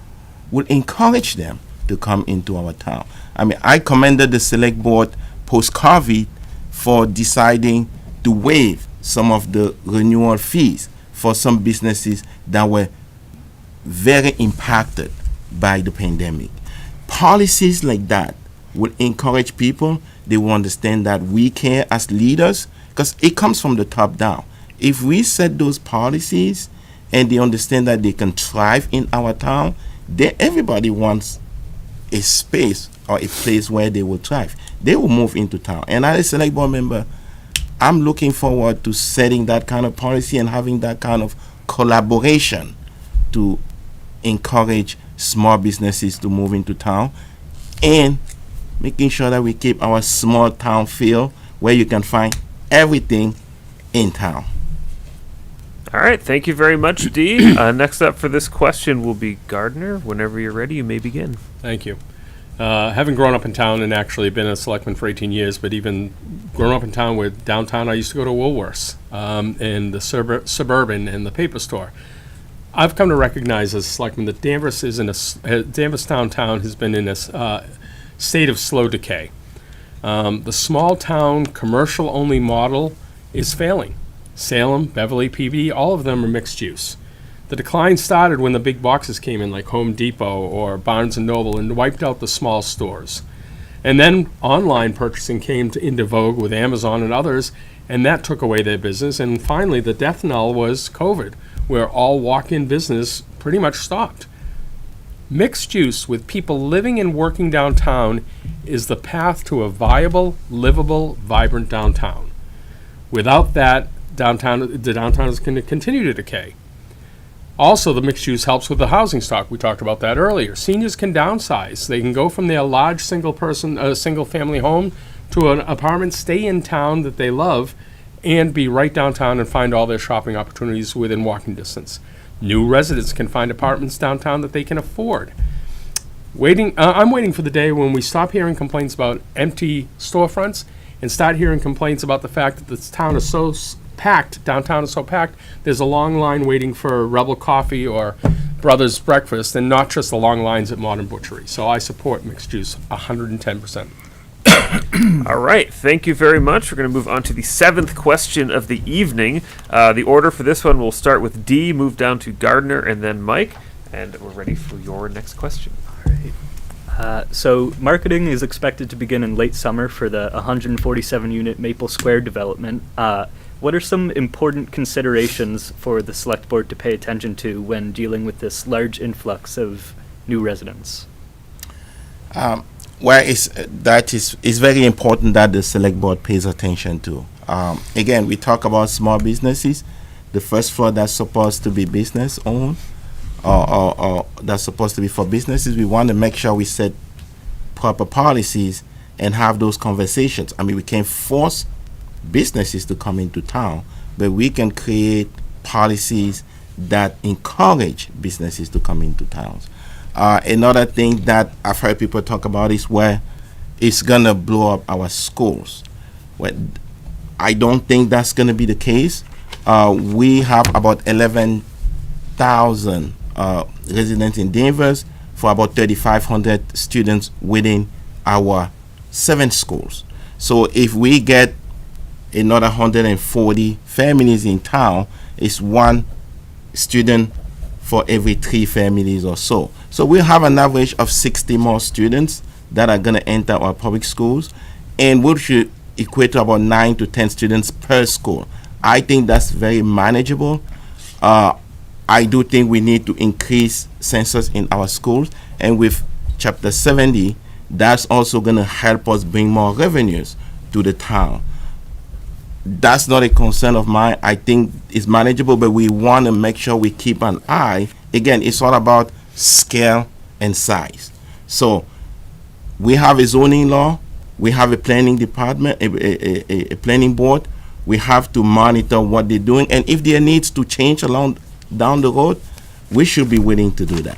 will encourage them to come into our town. I mean, I commended the select board post-COVID for deciding to waive some of the renewal fees for some businesses that were very impacted by the pandemic. Policies like that will encourage people. They will understand that we care as leaders, because it comes from the top down. If we set those policies and they understand that they can thrive in our town, then everybody wants a space or a place where they will thrive. They will move into town. And as a select board member, I'm looking forward to setting that kind of policy and having that kind of collaboration to encourage small businesses to move into town, and making sure that we keep our small town feel where you can find everything in town. All right, thank you very much, Dee. Next up for this question will be Gardner. Whenever you're ready, you may begin. Thank you. Having grown up in town and actually been a selectman for 18 years, but even grown up in town where downtown I used to go to Woolworths and the Suburban and the paper store. I've come to recognize as a selectman that Danvers downtown has been in a state of slow decay. The small town commercial only model is failing. Salem, Beverly, PV, all of them are mixed use. The decline started when the big boxes came in, like Home Depot or Barnes & Noble, and wiped out the small stores. And then online purchasing came into vogue with Amazon and others, and that took away their business. And finally, the death knell was COVID, where all walk-in business pretty much stopped. Mixed use with people living and working downtown is the path to a viable, livable, vibrant downtown. Without that, the downtown is going to continue to decay. Also, the mixed use helps with the housing stock. We talked about that earlier. Seniors can downsize. They can go from their large single family home to an apartment, stay in town that they love, and be right downtown and find all their shopping opportunities within walking distance. New residents can find apartments downtown that they can afford. I'm waiting for the day when we stop hearing complaints about empty storefronts and start hearing complaints about the fact that this town is so packed, downtown is so packed, there's a long line waiting for Rebel Coffee or Brothers Breakfast, and not just the long lines at Modern Butchery. So I support mixed use 110%. All right, thank you very much. We're going to move on to the seventh question of the evening. The order for this one will start with D, move down to Gardner, and then Mike. And we're ready for your next question. All right. So marketing is expected to begin in late summer for the 147-unit Maple Square development. What are some important considerations for the select board to pay attention to when dealing with this large influx of new residents? Well, it's very important that the select board pays attention to. Again, we talk about small businesses. The first floor that's supposed to be business owned, or that's supposed to be for businesses. We want to make sure we set proper policies and have those conversations. I mean, we can't force businesses to come into town, but we can create policies that encourage businesses to come into towns. Another thing that I've heard people talk about is where it's gonna blow up our schools. Well, I don't think that's gonna be the case. We have about 11,000 residents in Danvers for about 3,500 students within our 7 schools. So if we get another 140 families in town, it's 1 student for every 3 families or so. So we'll have an average of 60 more students that are going to enter our public schools, and we should equate to about 9 to 10 students per school. I think that's very manageable. I do think we need to increase census in our schools, and with Chapter 70, that's also going to help us bring more revenues to the town. That's not a concern of mine. I think it's manageable, but we want to make sure we keep an eye. Again, it's all about scale and size. So we have a zoning law, we have a planning department, a planning board. We have to monitor what they're doing, and if there needs to change down the road, we should be willing to do that.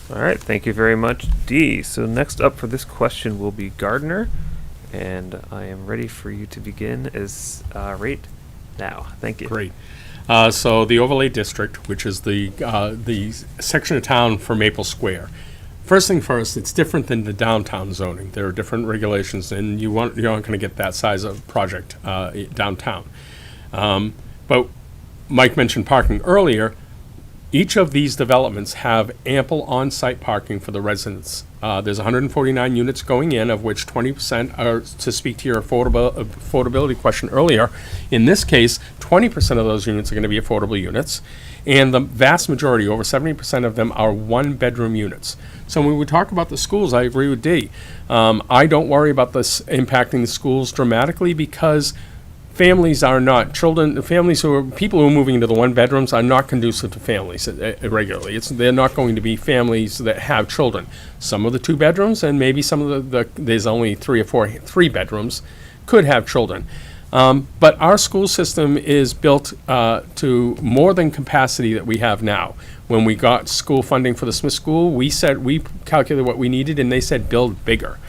All right, thank you very much, D. So next up for this question will be Gardner, and I am ready for you to begin right now. Thank you. Great. So the overlay district, which is the section of town for Maple Square. First thing first, it's different than the downtown zoning. There are different regulations, and you aren't going to get that size of project downtown. But Mike mentioned parking earlier. Each of these developments have ample on-site parking for the residents. There's 149 units going in, of which 20% are, to speak to your affordability question earlier. In this case, 20% of those units are going to be affordable units, and the vast majority, over 70% of them, are one-bedroom units. So when we talk about the schools, I agree with Dee. I don't worry about this impacting the schools dramatically because families are not people who are moving into the one bedrooms are not conducive to families regularly. They're not going to be families that have children. Some of the two bedrooms and maybe some of there's only 3 or 4 3 bedrooms could have children. But our school system is built to more than capacity that we have now. When we got school funding for the Smith School, we calculated what we needed, and they said build bigger.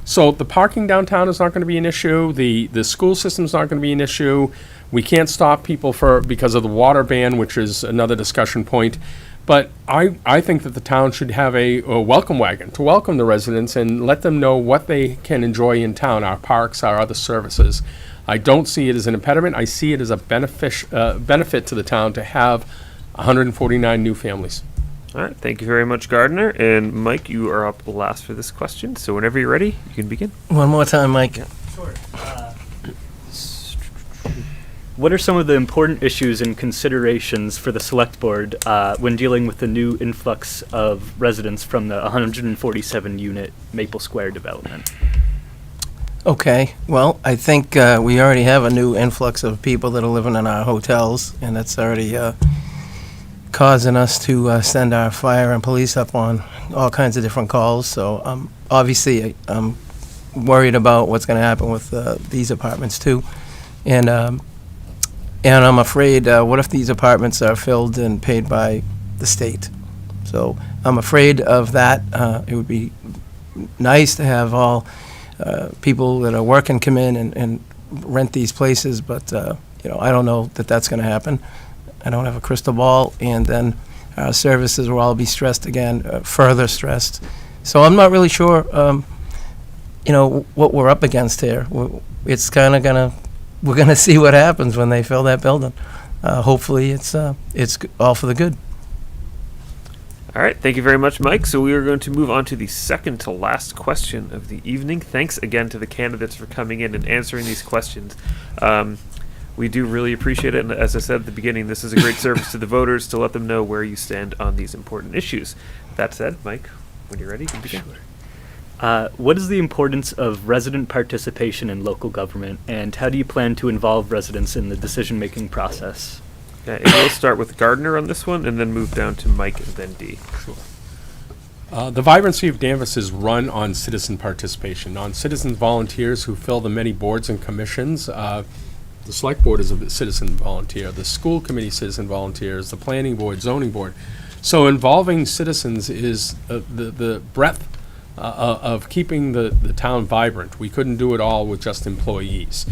So the parking downtown is not going to be an issue. The school system is not going to be an issue. We can't stop people because of the water ban, which is another discussion point. But I think that the town should have a welcome wagon to welcome the residents and let them know what they can enjoy in town, our parks, our other services. I don't see it as an impediment. I see it as a benefit to the town to have 149 new families. All right, thank you very much, Gardner. And Mike, you are up last for this question. So whenever you're ready, you can begin. One more time, Mike. Sure. What are some of the important issues and considerations for the select board when dealing with the new influx of residents from the 147-unit Maple Square development? Okay, well, I think we already have a new influx of people that are living in our hotels, and that's already causing us to send our fire and police up on all kinds of different calls. So obviously I'm worried about what's going to happen with these apartments too. And I'm afraid, what if these apartments are filled and paid by the state? So I'm afraid of that. It would be nice to have all people that are working come in and rent these places, but I don't know that that's going to happen. I don't have a crystal ball, and then our services will all be stressed again, further stressed. So I'm not really sure, what we're up against here. It's kind of we're gonna see what happens when they fill that building. Hopefully, it's all for the good. All right, thank you very much, Mike. So we are going to move on to the second to last question of the evening. Thanks again to the candidates for coming in and answering these questions. We do really appreciate it, and as I said at the beginning, this is a great service to the voters to let them know where you stand on these important issues. That said, Mike, when you're ready, you can begin. What is the importance of resident participation in local government, and how do you plan to involve residents in the decision-making process? And we'll start with Gardner on this one, and then move down to Mike and then Dee. Sure. The vibrancy of Danvers is run on citizen participation, on citizen volunteers who fill the many boards and commissions. The select board is a citizen volunteer, the school committee citizen volunteers, the planning board, zoning board. So involving citizens is the breadth of keeping the town vibrant. We couldn't do it all with just employees.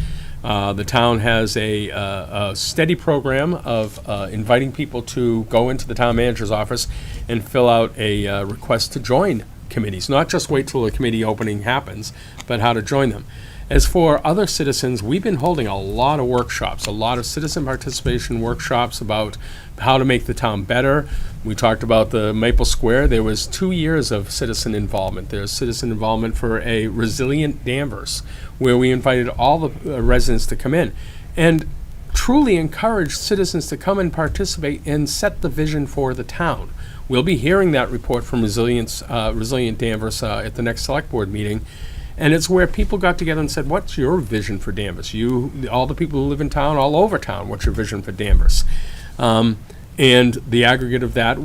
The town has a steady program of inviting people to go into the town manager's office and fill out a request to join committees, not just wait till the committee opening happens, but how to join them. As for other citizens, we've been holding a lot of workshops, a lot of citizen participation workshops about how to make the town better. We talked about the Maple Square. There was 2 years of citizen involvement. There's citizen involvement for a resilient Danvers, where we invited all the residents to come in and truly encouraged citizens to come and participate and set the vision for the town. We'll be hearing that report from Resilient Danvers at the next select board meeting. And it's where people got together and said, what's your vision for Danvers? All the people who live in town, all over town, what's your vision for Danvers? And the aggregate of that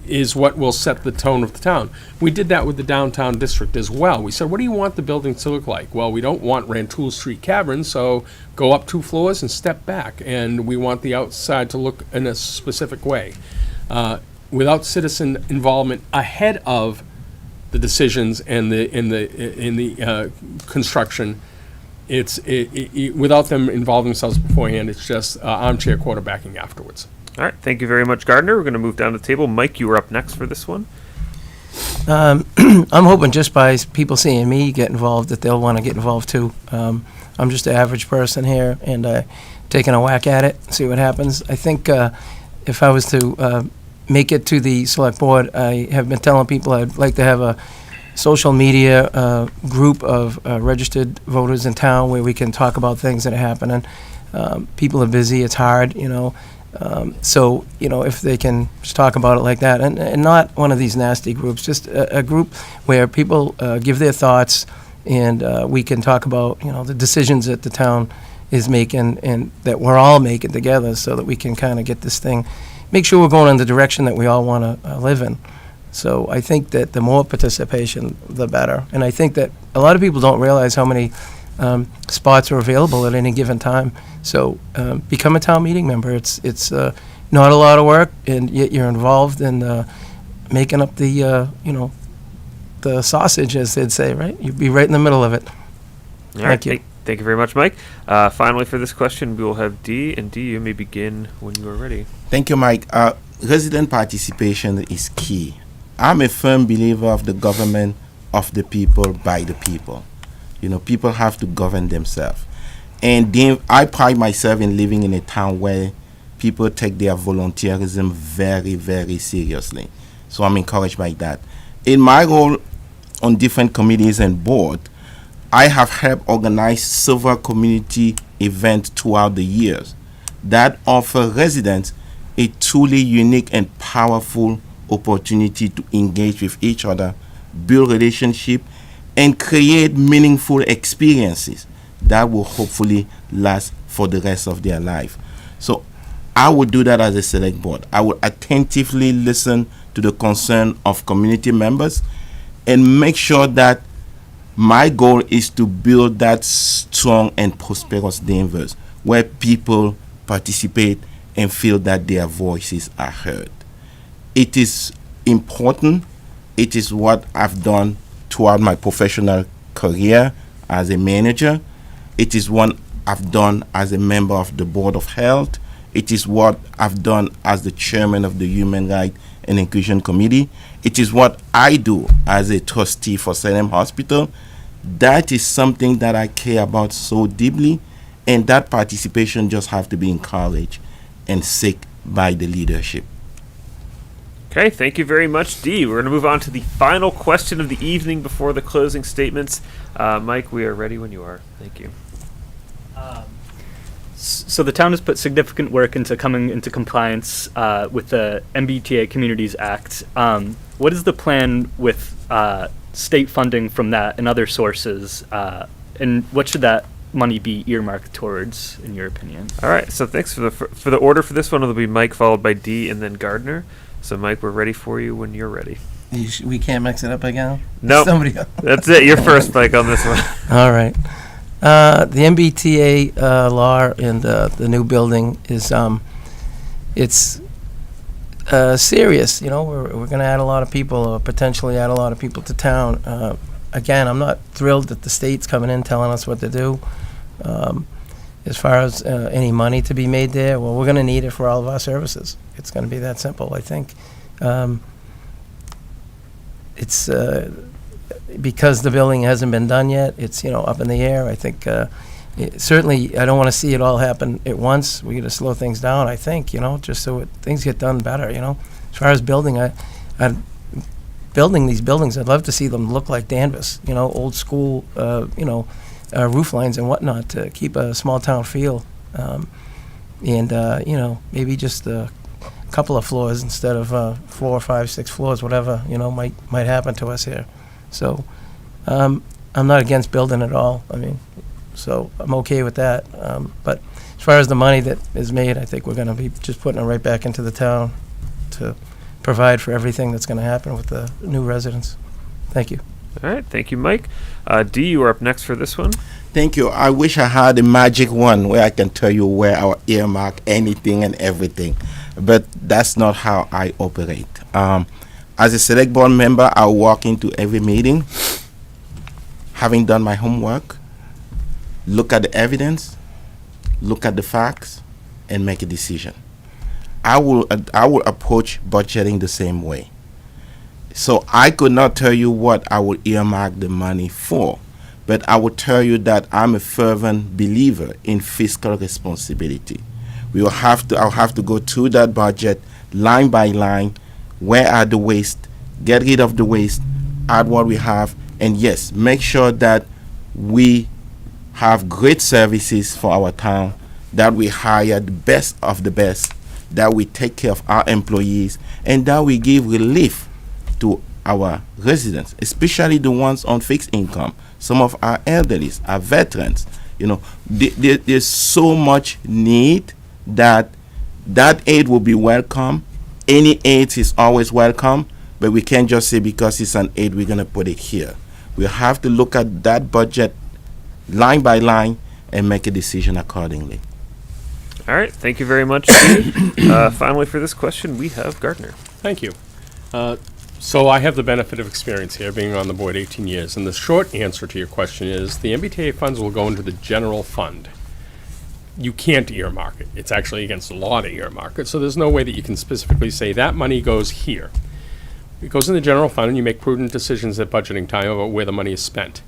is what will set the tone of the town. We did that with the downtown district as well. We said, what do you want the buildings to look like? Well, we don't want Rantoul Street Cavern, so go up 2 floors and step back. And we want the outside to look in a specific way. Without citizen involvement ahead of the decisions and in the construction, without them involving themselves beforehand, it's just armchair quarterbacking afterwards. All right, thank you very much, Gardner. We're going to move down the table. Mike, you were up next for this one. I'm hoping just by people seeing me get involved that they'll want to get involved too. I'm just an average person here, and taking a whack at it, see what happens. I think if I was to make it to the select board, I have been telling people I'd like to have a social media group of registered voters in town where we can talk about things that are happening. People are busy, it's hard, so, if they can just talk about it like that, and not one of these nasty groups, just a group where people give their thoughts, and we can talk about, the decisions that the town is making and that we're all making together so that we can kind of get this thing, make sure we're going in the direction that we all want to live in. So I think that the more participation, the better. And I think that a lot of people don't realize how many spots are available at any given time. So become a town meeting member. It's not a lot of work, and yet you're involved in making up the the sausage, as they'd say, right? You'd be right in the middle of it. All right, Thank you. Thank you very much, Mike. Finally, for this question, we will have D, and D, you may begin when you are ready. Thank you, Mike. Resident participation is key. I'm a firm believer of the government of the people, by the people. People have to govern themselves. And I pride myself in living in a town where people take their volunteerism very, very seriously. So I'm encouraged by that. In my role on different committees and board, I have helped organize several community events throughout the years that offer residents a truly unique and powerful opportunity to engage with each other, build relationships, and create meaningful experiences that will hopefully last for the rest of their life. So I would do that as a select board. I would attentively listen to the concern of community members and make sure that my goal is to build that strong and prosperous Danvers where people participate and feel that their voices are heard. It is important. It is what I've done throughout my professional career as a manager. It is what I've done as a member of the Board of Health. It is what I've done as the chairman of the Human Rights and Inclusion Committee. It is what I do as a trustee for Salem Hospital. That is something that I care about so deeply, and that participation just have to be encouraged and sought by the leadership. Okay, thank you very much, D. We're going to move on to the final question of the evening before the closing statements. Mike, we are ready when you are. Thank you. So the town has put significant work into coming into compliance with the MBTA Communities Act. What is the plan with state funding from that and other sources? And what should that money be earmarked towards, in your opinion? All right, so thanks for the order for this one. It'll be Mike followed by D and then Gardner. So Mike, we're ready for you when you're ready. We can't mix it up again? No, Somebody else. That's it. You're first, Mike, on this one. All right. The MBTA law and the new building is it's serious. We're going to add a lot of people, or potentially add a lot of people to town. Again, I'm not thrilled that the state's coming in telling us what to do. As far as any money to be made there, well, we're going to need it for all of our services. It's going to be that simple, I think. It's because the building hasn't been done yet. It's up in the air. I think certainly I don't want to see it all happen at once. We got to slow things down. I think just so things get done better. As far as building, building these buildings, I'd love to see them look like Danvers. Old school. Roof lines and whatnot to keep a small town feel, and maybe just a couple of floors instead of 4, 5, 6 floors, whatever might happen to us here. So I'm not against building at all. So I'm okay with that. But as far as the money that is made, I think we're going to be just putting it right back into the town to provide for everything that's going to happen with the new residents. Thank you. All right, thank you, Mike. D, you are up next for this one. Thank you. I wish I had a magic one where I can tell you where I will earmark anything and everything, but that's not how I operate. As a select board member, I walk into every meeting, having done my homework, look at the evidence, look at the facts, and make a decision. I will approach budgeting the same way. So I could not tell you what I will earmark the money for, but I will tell you that I'm a fervent believer in fiscal responsibility. I'll have to go through that budget line by line. Where are the waste? Get rid of the waste, add what we have, and yes, make sure that we have great services for our town, that we hire the best of the best, that we take care of our employees, and that we give relief to our residents, especially the ones on fixed income, some of our elderly, our veterans. There's so much need that aid will be welcome. Any aid is always welcome, but we can't just say because it's an aid, we're going to put it here. We have to look at that budget line by line and make a decision accordingly. All right, thank you very much, Steve. Finally, for this question, we have Gardner. Thank you. So I have the benefit of experience here, being on the board 18 years, and the short answer to your question is the MBTA funds will go into the general fund. You can't earmark it. It's actually against the law to earmark it, so there's no way that you can specifically say that money goes here. It goes in the general fund, and you make prudent decisions at budgeting time about where the money is spent.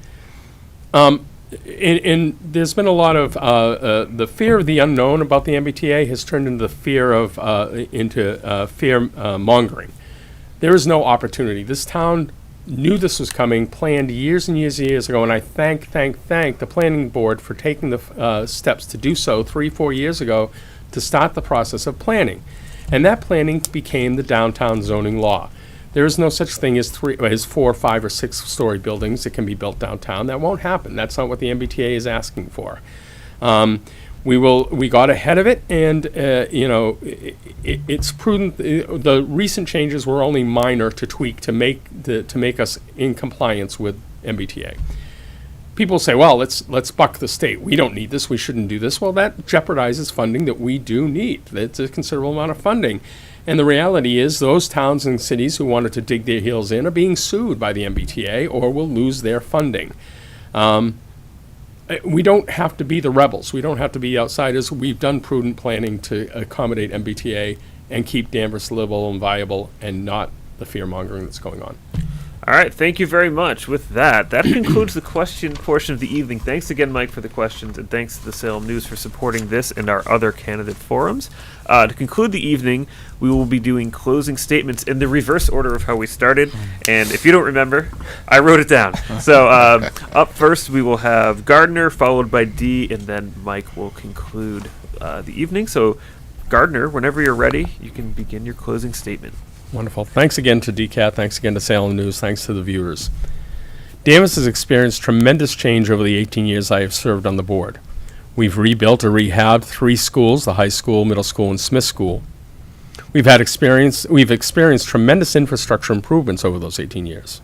And there's been a lot of the fear of the unknown about the MBTA has turned into the fear of fear mongering. There is no opportunity. This town knew this was coming, planned years and years and years ago, and I thank the planning board for taking the steps to do so 3-4 years ago to start the process of planning. And that planning became the downtown zoning law. There is no such thing as 4, 5, or 6-story buildings that can be built downtown. That won't happen. That's not what the MBTA is asking for. We got ahead of it, and it's prudent. The recent changes were only minor to tweak to make us in compliance with MBTA. People say, well, let's buck the state. We don't need this. We shouldn't do this. Well, that jeopardizes funding that we do need. It's a considerable amount of funding. And the reality is those towns and cities who wanted to dig their heels in are being sued by the MBTA or will lose their funding. We don't have to be the rebels. We don't have to be outsiders. We've done prudent planning to accommodate MBTA and keep Danvers livable and viable and not the fear-mongering that's going on. All right, thank you very much. With that concludes the question portion of the evening. Thanks again, Mike, for the questions, and thanks to the Salem News for supporting this and our other candidate forums. To conclude the evening, we will be doing closing statements in the reverse order of how we started. And if you don't remember, I wrote it down. So up first, we will have Gardner, followed by Dee, and then Mike will conclude the evening. So Gardner, whenever you're ready, you can begin your closing statement. Wonderful. Thanks again to DCAT. Thanks again to Salem News. Thanks to the viewers. Danvers has experienced tremendous change over the 18 years I have served on the board. We've rebuilt or rehabbed 3 schools, the high school, middle school, and Smith School. We've experienced tremendous infrastructure improvements over those 18 years.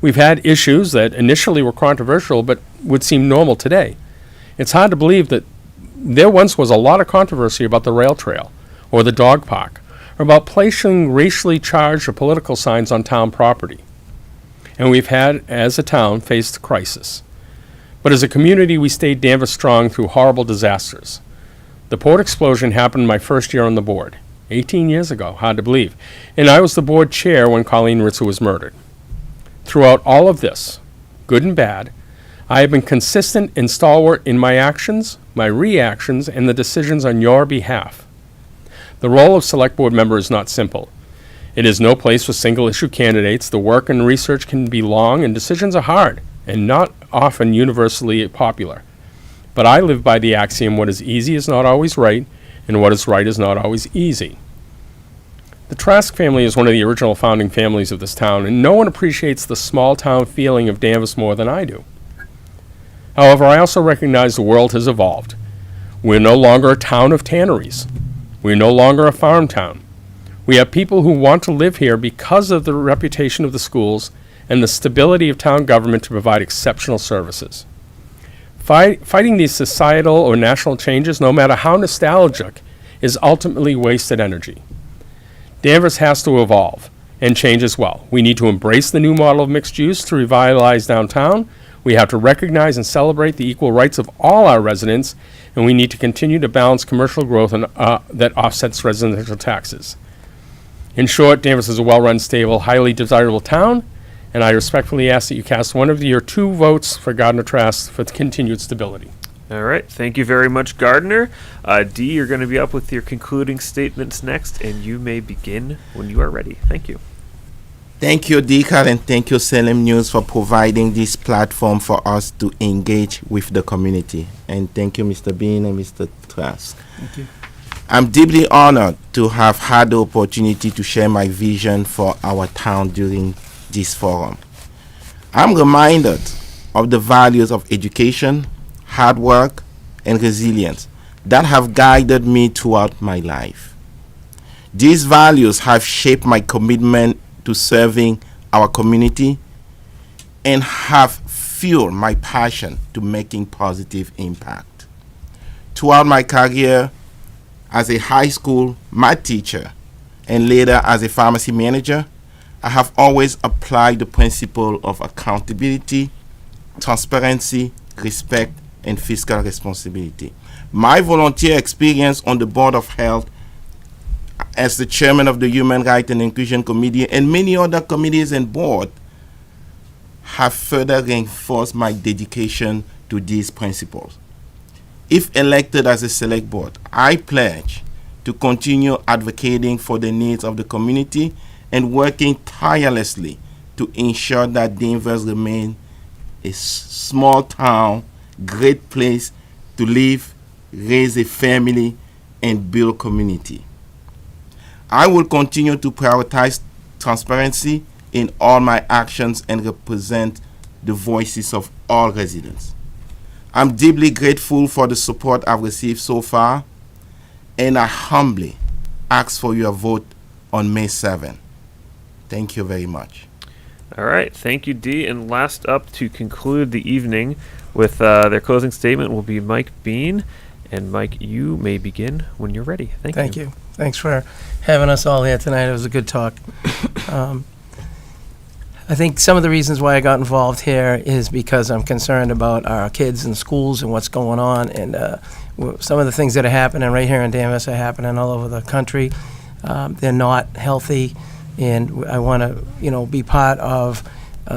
We've had issues that initially were controversial but would seem normal today. It's hard to believe that there once was a lot of controversy about the rail trail or the dog park, or about placing racially charged or political signs on town property. And we've had, as a town, faced crisis. But as a community, we stayed Danvers strong through horrible disasters. The port explosion happened my first year on the board, 18 years ago, hard to believe, and I was the board chair when Colleen Ritzer was murdered. Throughout all of this, good and bad, I have been consistent and stalwart in my actions, my reactions, and the decisions on your behalf. The role of select board member is not simple. It is no place for single-issue candidates. The work and research can be long, and decisions are hard, and not often universally popular. But I live by the axiom, what is easy is not always right, and what is right is not always easy. The Trask family is one of the original founding families of this town, and no one appreciates the small-town feeling of Danvers more than I do. However, I also recognize the world has evolved. We're no longer a town of tanneries. We're no longer a farm town. We have people who want to live here because of the reputation of the schools and the stability of town government to provide exceptional services. Fighting these societal or national changes, no matter how nostalgic, is ultimately wasted energy. Danvers has to evolve and change as well. We need to embrace the new model of mixed use to revitalize downtown. We have to recognize and celebrate the equal rights of all our residents, and we need to continue to balance commercial growth and, that offsets residential taxes. In short, Danvers is a well-run, stable, highly desirable town, and I respectfully ask that you cast one of your 2 votes for Gardner Trask for continued stability. All right. Thank you very much, Gardner. Dee, you're going to be up with your concluding statements next, and you may begin when you are ready. Thank you. Thank you, DCAT, and thank you, Salem News, for providing this platform for us to engage with the community. And thank you, Mr. Bean and Mr. Trask. Thank you. I'm deeply honored to have had the opportunity to share my vision for our town during this forum. I'm reminded of the values of education, hard work, and resilience that have guided me throughout my life. These values have shaped my commitment to serving our community and have fueled my passion to making positive impact. Throughout my career as a high school math teacher and later as a pharmacy manager, I have always applied the principle of accountability, transparency, respect, and fiscal responsibility. My volunteer experience on the Board of Health as the chairman of the Human Rights and Inclusion Committee and many other committees and boards have further reinforced my dedication to these principles. If elected as a select board, I pledge to continue advocating for the needs of the community and working tirelessly to ensure that Danvers remains a small town, great place to live, raise a family, and build community. I will continue to prioritize transparency in all my actions and represent the voices of all residents. I'm deeply grateful for the support I've received so far, and I humbly ask for your vote on May 7. Thank you very much. All right. Thank you, Dee. And last up to conclude the evening with their closing statement will be Mike Bean. And Mike, you may begin when you're ready. Thank you. Thanks for having us all here tonight. It was a good talk. I think some of the reasons why I got involved here is because I'm concerned about our kids in schools and what's going on. And some of the things that are happening right here in Danvers are happening all over the country. They're not healthy. And I want to, be part of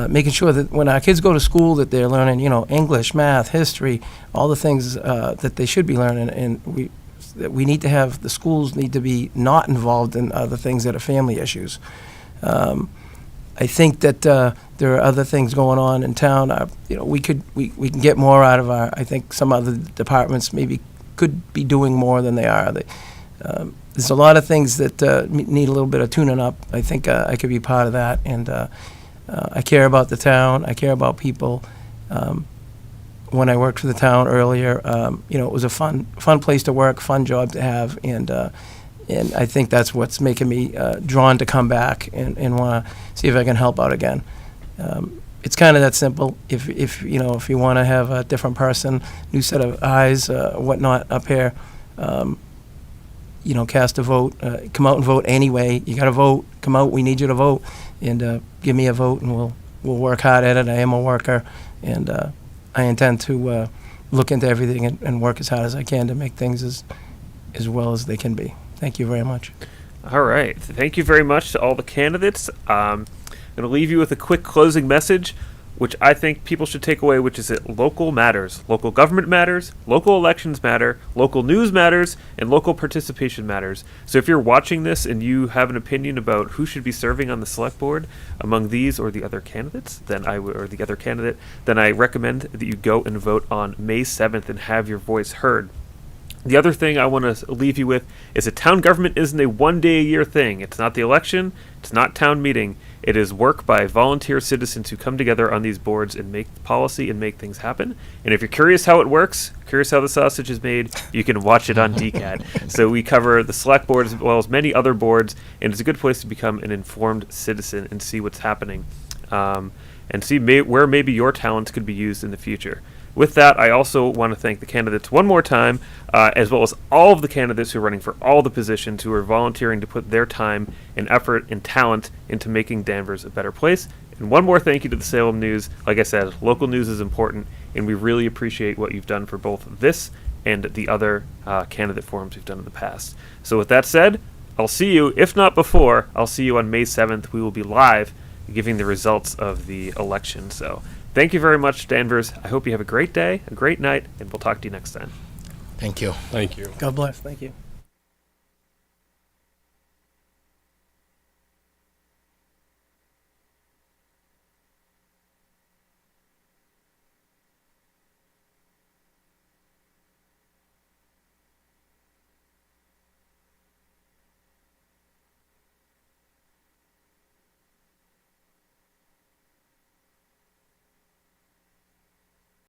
making sure that when our kids go to school that they're learning, English, math, history, all the things that they should be learning. And we need to have, the schools need to be not involved in other things that are family issues. I think that there are other things going on in town. We can get more out of I think some other departments maybe could be doing more than they are. There's a lot of things that need a little bit of tuning up. I think I could be part of that, and I care about the town. I care about people. When I worked for the town earlier, it was a fun place to work, fun job to have, and I think that's what's making me drawn to come back and want to see if I can help out again. It's kind of that simple. If you want to have a different person, new set of eyes, whatnot up here. Cast a vote, come out and vote anyway. You got to vote, come out, we need you to vote, and give me a vote, and we'll work hard at it. I am a worker, and I intend to look into everything and work as hard as I can to make things as well as they can be. Thank you very much. All right. Thank you very much to all the candidates. I'm going to leave you with a quick closing message, which I think people should take away, which is that local matters. Local government matters, local elections matter, local news matters, and local participation matters. So if you're watching this and you have an opinion about who should be serving on the select board among these or the other candidates, then I recommend that you go and vote on May 7th and have your voice heard. The other thing I want to leave you with is that town government isn't a one-day-a-year thing. It's not the election. It's not town meeting. It is work by volunteer citizens who come together on these boards and make policy and make things happen. And if you're curious how it works, curious how the sausage is made, you can watch it on DCAT. So we cover the select board as well as many other boards, and it's a good place to become an informed citizen and see what's happening and see where maybe your talents could be used in the future. With that, I also want to thank the candidates one more time, as well as all of the candidates who are running for all the positions who are volunteering to put their time and effort and talent into making Danvers a better place. And one more thank you to the Salem News. Like I said, local news is important, and we really appreciate what you've done for both this and the other candidate forums we've done in the past. So with that said, I'll see you, if not before, I'll see you on May 7th. We will be live giving the results of the election. So thank you very much, Danvers. I hope you have a great day, a great night, and we'll talk to you next time. Thank you. Thank you. God bless. Thank you.